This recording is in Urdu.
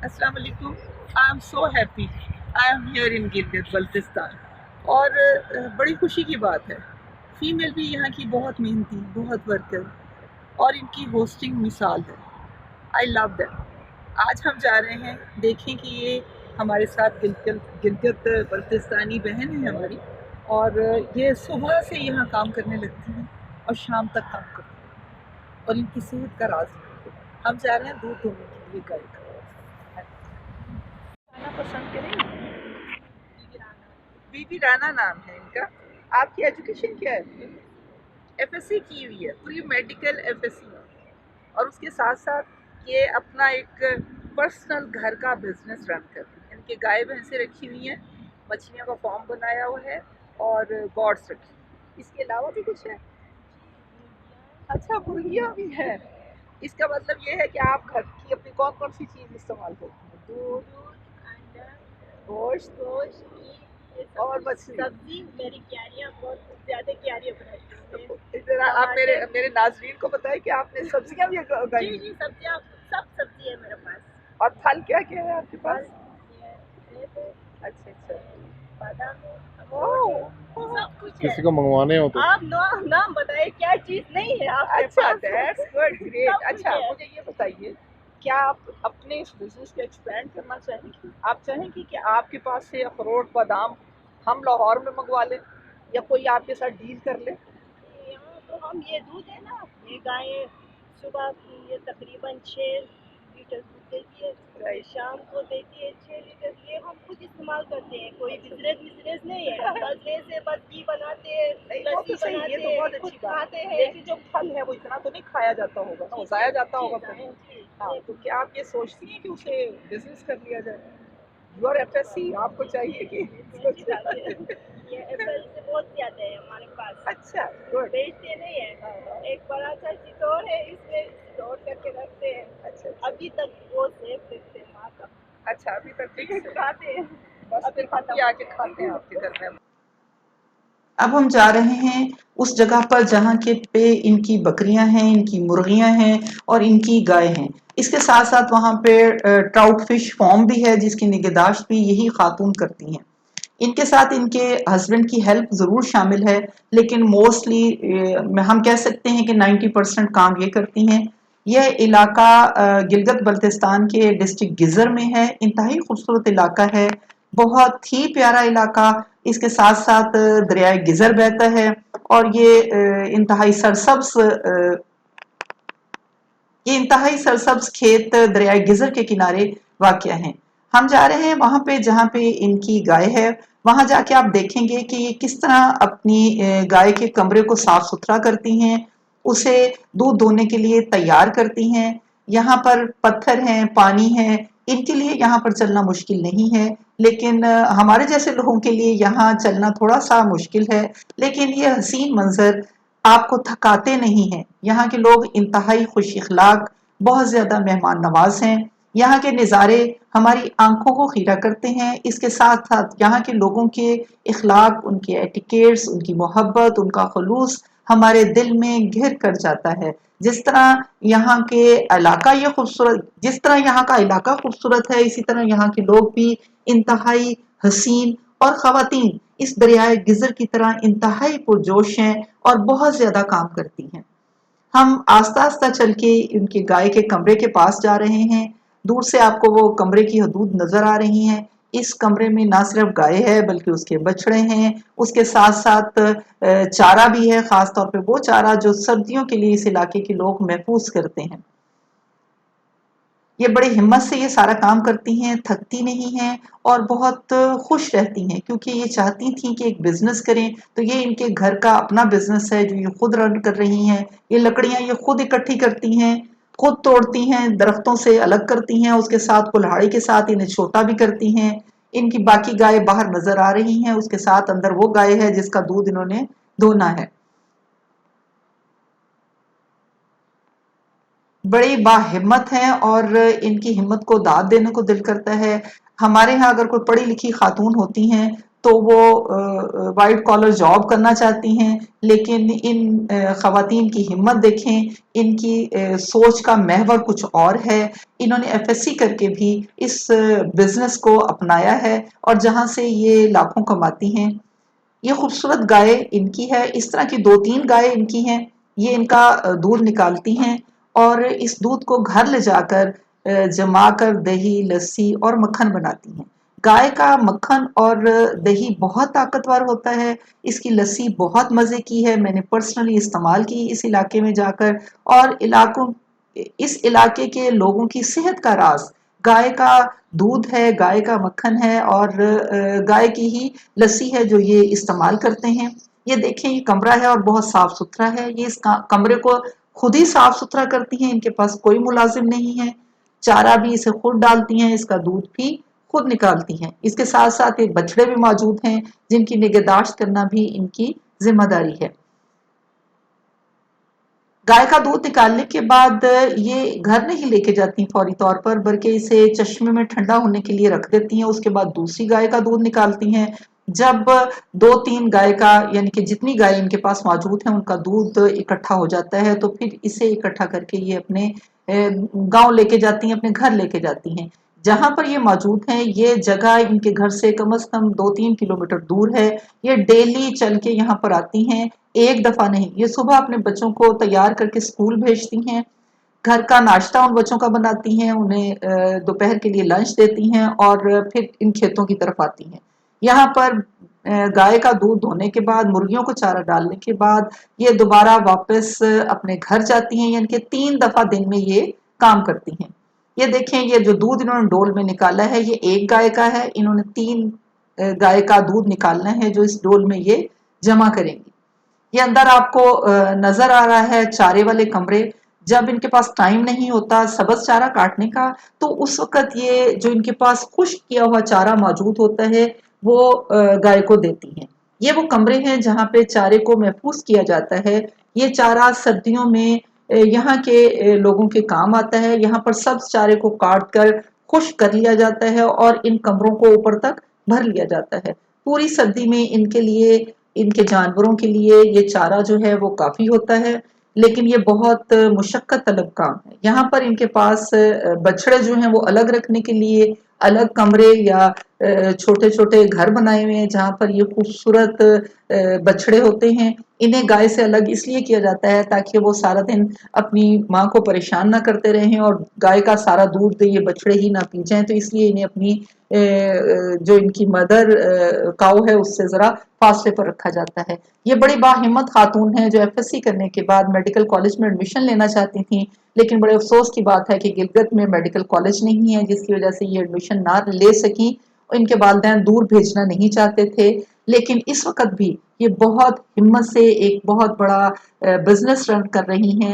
السلام علیکم. I am so happy I am here in Gilgit Baltistan. اور بڑی خوشی کی بات ہے. فیمیل بھی یہاں کی بہت محنتی، بہت ورکر، اور ان کی ہوسٹنگ مثال ہے. آئی لو دیٹ. آج ہم جا رہے ہیں دیکھیں کہ یہ ہمارے ساتھ گلگت بلتستانی بہن ہے ہماری، اور یہ صبح سے یہاں کام کرنے لگتی ہیں اور شام تک کام کرتی ہیں، اور ان کی صحت کا راز ہے. ہم جا رہے ہیں دودھ دھونے کے لیے گائے کا. کھانا پسند کریں گے؟ بی بی رانا نام ہے ان کا. آپ کی ایجوکیشن کیا ہے؟ ایف ایس سی کی ہوئی ہے، پوری میڈیکل ایف ایس سی، اور اس کے ساتھ ساتھ یہ اپنا ایک پرسنل گھر کا بزنس رن کرتی ہیں. ان کے گائے بھینسیں رکھی ہوئی ہیں، مچھلیوں کا فارم بنایا ہوا ہے، اور گوڈس رکھی ہوئی. اس کے علاوہ بھی کچھ ہے؟ اچھا، مرغیاں بھی ہیں. اس کا مطلب یہ ہے کہ آپ گھر کی اپنی کون کون سی چیز استعمال کرتی ہیں؟ دودھ، گوشت اور مچھلی. سبزی. میری کیاریاں بہت زیادہ کیاریاں بناتی ہیں. ذرا آپ میرے ناظرین کو بتائیں کہ آپ نے سبزیاں بھی اگائی جی ہیں؟ سبزیاں، سب سبزی ہے میرے پاس. اور پھل کیا کیا ہے آپ کے پاس؟ سیب ہے، اچھا اچھا. بادام ہے، واو. اخروٹ ہے، سب کچھ ہے. کسی کو منگوانے ہو تو آپ نام بتائیں کیا چیز نہیں ہے آپ کے اچھا، پاس. That's good, great. سب کچھ اچھا، ہے. مجھے یہ بتائیے، کیا آپ اپنے اس بزنس کو ایکسپینڈ کرنا چاہیں گی؟ آپ چاہیں گی کہ آپ کے پاس سے اخروٹ بادام ہم لاہور میں منگوا لیں، یا کوئی آپ کے ساتھ ڈیل کر لے؟ یہاں تو ہم یہ دودھ ہے نا، یہ گائیں صبح یہ تقریباً 6 لیٹر دودھ دیتی ہے، Right. شام کو دیتی ہے 6 لیٹر. یہ ہم خود استعمال کرتے ہیں، کوئی بزنس نہیں ہے. بس سے بس گھی بناتے ہیں، نہیں، وہ تو لسی صحیح، یہ تو بناتے بہت ہیں، اچھی خود بات کھاتے ہے. ہیں. لیکن جو پھل ہے وہ اتنا تو نہیں کھایا جاتا ہوگا نا، وہ ضائع جاتا ہوگا پھر. ہاں، تو کیا آپ یہ سوچتی ہیں کہ اسے بزنس کر لیا جائے؟ U R F S C, آپ کو چاہیے کہ یہ ایپل سے بہت زیادہ ہے ہمارے پاس. اچھا، گڈ. بیچتے نہیں ہیں. ایک بڑا سا اسٹور ہے، اس میں اسٹور کر کے رکھتے ہیں. اچھا ابھی تک وہ سیف رکھتے ہیں وہاں کا. اچھا، ابھی تک ٹھیک ہے. کھاتے ہیں. بس ابھی پھر ہم بھی ختم. آ کے کھاتے ہیں آپ کے گھر میں. اب ہم جا رہے ہیں اس جگہ پر جہاں کے پہ ان کی بکریاں ہیں، ان کی مرغیاں ہیں، اور ان کی گائے ہیں. اس کے ساتھ ساتھ وہاں پہ ٹراؤٹ فش فارم بھی ہے، جس کی نگہداشت بھی یہی خاتون کرتی ہیں. ان کے ساتھ ان کے ہسبینڈ کی ہیلپ ضرور شامل ہے، لیکن موسٹلی ہم کہہ سکتے ہیں کہ 90% کام یہ کرتی ہیں. یہ علاقہ گلگت بلتستان کے ڈسٹرکٹ گزر میں ہے. انتہائی خوبصورت علاقہ ہے، بہت ہی پیارا علاقہ. اس کے ساتھ ساتھ دریائے گزر بہتا ہے، اور انتہائی سرسبز یہ انتہائی سرسبز کھیت دریائے گزر کے کنارے واقع ہیں. ہم جا رہے ہیں وہاں پہ جہاں پہ ان کی گائے ہے. وہاں جا کے آپ دیکھیں گے کہ یہ کس طرح اپنی گائے کے کمرے کو صاف ستھرا کرتی ہیں، اسے دودھ دھونے کے لیے تیار کرتی ہیں. یہاں پر پتھر ہیں، پانی ہے، ان کے لیے یہاں پر چلنا مشکل نہیں ہے، لیکن ہمارے جیسے لوگوں کے لیے یہاں چلنا تھوڑا سا مشکل ہے. لیکن یہ حسین منظر آپ کو تھکاتے نہیں ہیں. یہاں کے لوگ انتہائی خوش اخلاق، بہت زیادہ مہمان نواز ہیں. یہاں کے نظارے ہماری آنکھوں کو خیرہ کرتے ہیں. اس کے ساتھ ساتھ یہاں کے لوگوں کے اخلاق، ان کے ایٹیکیٹس، ان کی محبت، ان کا خلوص ہمارے دل میں گھر کر جاتا ہے. جس طرح یہاں کے علاقہ یہ خوبصورت، جس طرح یہاں کا علاقہ خوبصورت ہے، اسی طرح یہاں کے لوگ بھی انتہائی حسین، اور خواتین اس دریائے گزر کی طرح انتہائی پرجوش ہیں اور بہت زیادہ کام کرتی ہیں. ہم آہستہ آہستہ چل کے ان کے گائے کے کمرے کے پاس جا رہے ہیں. دور سے آپ کو وہ کمرے کی حدود نظر آ رہی ہیں. اس کمرے میں نہ صرف گائے ہے بلکہ اس کے بچڑے ہیں، اس کے ساتھ ساتھ چارہ بھی ہے، خاص طور پہ وہ چارہ جو سردیوں کے لیے اس علاقے کے لوگ محفوظ کرتے ہیں. یہ بڑی ہمت سے یہ سارا کام کرتی ہیں، تھکتی نہیں ہیں، اور بہت خوش رہتی ہیں، کیونکہ یہ چاہتی تھیں کہ ایک بزنس کریں. تو یہ ان کے گھر کا اپنا بزنس ہے جو یہ خود رن کر رہی ہیں. یہ لکڑیاں یہ خود اکٹھی کرتی ہیں، خود توڑتی ہیں، درختوں سے الگ کرتی ہیں، اس کے ساتھ کلہاڑی کے ساتھ انہیں چھوٹا بھی کرتی ہیں. ان کی باقی گائے باہر نظر آ رہی ہیں، اس کے ساتھ اندر وہ گائے ہے جس کا دودھ انہوں نے دھونا ہے. بڑی باہمت ہیں، اور ان کی ہمت کو داد دینے کو دل کرتا ہے. ہمارے ہاں اگر کوئی پڑھی لکھی خاتون ہوتی ہیں تو وہ وائٹ کالر جاب کرنا چاہتی ہیں، لیکن ان خواتین کی ہمت دیکھیں، ان کی سوچ کا محور کچھ اور ہے۔ انہوں نے ایف ایس سی کر کے بھی اس بزنس کو اپنایا ہے اور جہاں سے یہ لاکھوں کماتی ہیں۔ یہ خوبصورت گائے ان کی ہے، اس طرح کی 2-3 گائے ان کی ہیں، یہ ان کا دودھ نکالتی ہیں اور اس دودھ کو گھر لے جا کر جما کر دہی، لسی اور مکھن بناتی ہیں۔ گائے کا مکھن اور دہی بہت طاقتور ہوتا ہے، اس کی لسی بہت مزے کی ہے، میں نے پرسنلی استعمال کی اس علاقے میں جا کر، اور اس علاقے کے لوگوں کی صحت کا راز گائے کا دودھ ہے، گائے کا مکھن ہے اور گائے کی ہی لسی ہے جو یہ استعمال کرتے ہیں۔ یہ دیکھیں، یہ کمرہ ہے اور بہت صاف ستھرا ہے، یہ اس کمرے کو خود ہی صاف ستھرا کرتی ہیں، ان کے پاس کوئی ملازم نہیں ہے، چارہ بھی اسے خود ڈالتی ہیں، اس کا دودھ بھی خود نکالتی ہیں۔ اس کے ساتھ ساتھ ایک بچڑے بھی موجود ہیں جن کی نگہداشت کرنا بھی ان کی ذمہ داری ہے۔ گائے کا دودھ نکالنے کے بعد یہ گھر نہیں لے کے جاتی فوری طور پر، بلکہ اسے چشمے میں ٹھنڈا ہونے کے لیے رکھ دیتی ہیں، اس کے بعد دوسری گائے کا دودھ نکالتی ہیں۔ جب 2-3 گائے کا، یعنی کہ جتنی گائے ان کے پاس موجود ہیں ان کا دودھ اکٹھا ہو جاتا ہے تو پھر اسے اکٹھا کر کے یہ اپنے گاؤں لے کے جاتی ہیں، اپنے گھر لے کے جاتی ہیں۔ جہاں پر یہ موجود ہیں یہ جگہ ان کے گھر سے کم از کم 2-3 کلومیٹر دور ہے۔ یہ ڈیلی چل کے یہاں پر آتی ہیں، ایک دفعہ نہیں، یہ صبح اپنے بچوں کو تیار کر کے اسکول بھیجتی ہیں، گھر کا ناشتہ ان بچوں کا بناتی ہیں، انہیں دوپہر کے لیے لنچ دیتی ہیں اور پھر ان کھیتوں کی طرف آتی ہیں۔ یہاں پر گائے کا دودھ دھونے کے بعد، مرغیوں کو چارہ ڈالنے کے بعد یہ دوبارہ واپس اپنے گھر جاتی ہیں، یعنی کہ 3 دفعہ دن میں یہ کام کرتی ہیں۔ یہ دیکھیں، یہ جو دودھ انہوں نے ڈول میں نکالا ہے یہ ایک گائے کا ہے، انہوں نے 3 گائے کا دودھ نکالنا ہے جو اس ڈول میں یہ جمع کریں گی۔ یہ اندر آپ کو نظر آ رہا ہے چارے والے کمرے۔ جب ان کے پاس ٹائم نہیں ہوتا سبز چارہ کاٹنے کا تو اس وقت یہ جو ان کے پاس خشک کیا ہوا چارہ موجود ہوتا ہے وہ گائے کو دیتی ہیں۔ یہ وہ کمرے ہیں جہاں پہ چارے کو محفوظ کیا جاتا ہے۔ یہ چارہ سردیوں میں یہاں کے لوگوں کے کام آتا ہے، یہاں پر سبز چارے کو کاٹ کر خشک کر لیا جاتا ہے اور ان کمروں کو اوپر تک بھر لیا جاتا ہے۔ پوری سردی میں ان کے لیے، ان کے جانوروں کے لیے یہ چارہ جو ہے وہ کافی ہوتا ہے، لیکن یہ بہت مشقت طلب کام ہے۔ یہاں پر ان کے پاس بچڑے جو ہیں وہ الگ رکھنے کے لیے الگ کمرے یا چھوٹے چھوٹے گھر بنائے ہوئے ہیں جہاں پر یہ خوبصورت بچڑے ہوتے ہیں۔ انہیں گائے سے الگ اس لیے کیا جاتا ہے تاکہ وہ سارا دن اپنی ماں کو پریشان نہ کرتے رہیں اور گائے کا سارا دودھ یہ بچڑے ہی نہ پی جائیں، تو اس لیے انہیں اپنی جو ان کی مدر کاؤ ہے اس سے ذرا فاصلے پر رکھا جاتا ہے۔ یہ بڑی باہمت خاتون ہیں جو ایف ایس سی کرنے کے بعد میڈیکل کالج میں ایڈمیشن لینا چاہتی تھیں، لیکن بڑے افسوس کی بات ہے کہ گلگت میں میڈیکل کالج نہیں ہے جس کی وجہ سے یہ ایڈمیشن نہ لے سکیں۔ ان کے والدین دور بھیجنا نہیں چاہتے تھے، لیکن اس وقت بھی یہ بہت ہمت سے ایک بہت بڑا بزنس رن کر رہی ہیں